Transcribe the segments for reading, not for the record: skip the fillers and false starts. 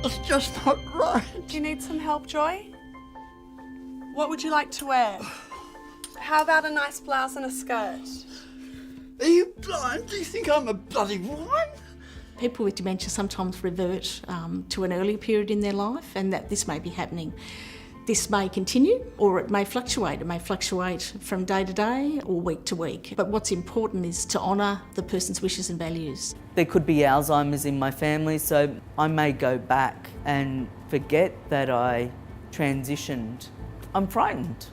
It's just not right. Do you need some help, Joy? What would you like to wear? How about a nice blouse and a skirt? Are you blind? Do you think I'm a bloody woman? People with dementia sometimes revert to an earlier period in their life, and that this may be happening. This may continue, or it may fluctuate. It may fluctuate from day to day or week to week. But what's important is to honour the person's wishes and values. There could be Alzheimer's in my family, so I may go back and forget that I transitioned. I'm frightened,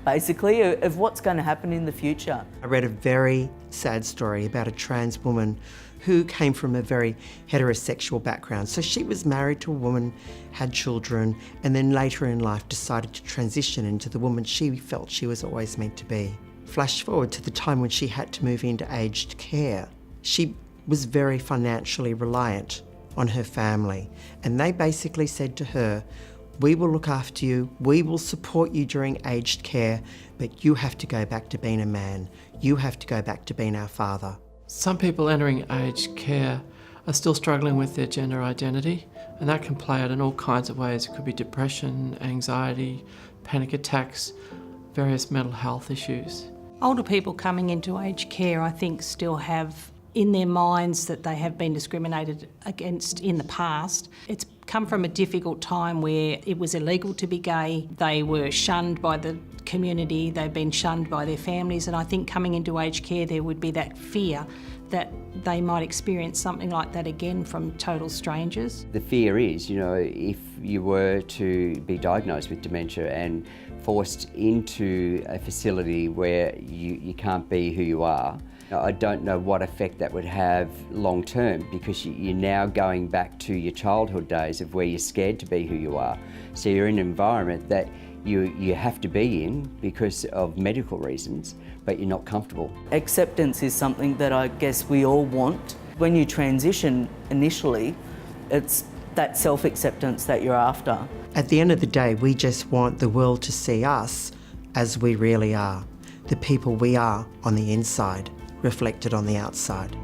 basically, of what's going to happen in the future. I read a very sad story about a trans woman who came from a very heterosexual background. So she was married to a woman, had children, and then later in life decided to transition into the woman she felt she was always meant to be. Flash forward to the time when she had to move into aged care. She was very financially reliant on her family, and they basically said to her, "We will look after you, we will support you during aged care, but you have to go back to being a man. You have to go back to being our father." Some people entering aged care are still struggling with their gender identity, and that can play out in all kinds of ways. It could be depression, anxiety, panic attacks, various mental health issues. Older people coming into aged care, I think, still have in their minds that they have been discriminated against in the past. It's come from a difficult time where it was illegal to be gay. They were shunned by the community, they've been shunned by their families, and I think coming into aged care there would be that fear that they might experience something like that again from total strangers. The fear is, if you were to be diagnosed with dementia and forced into a facility where you can't be who you are, I don't know what effect that would have long term, because you're now going back to your childhood days of where you're scared to be who you are. So you're in an environment that you have to be in because of medical reasons, but you're not comfortable. Acceptance is something that I guess we all want. When you transition initially, it's that self-acceptance that you're after. At the end of the day, we just want the world to see us as we really are, the people we are on the inside, reflected on the outside.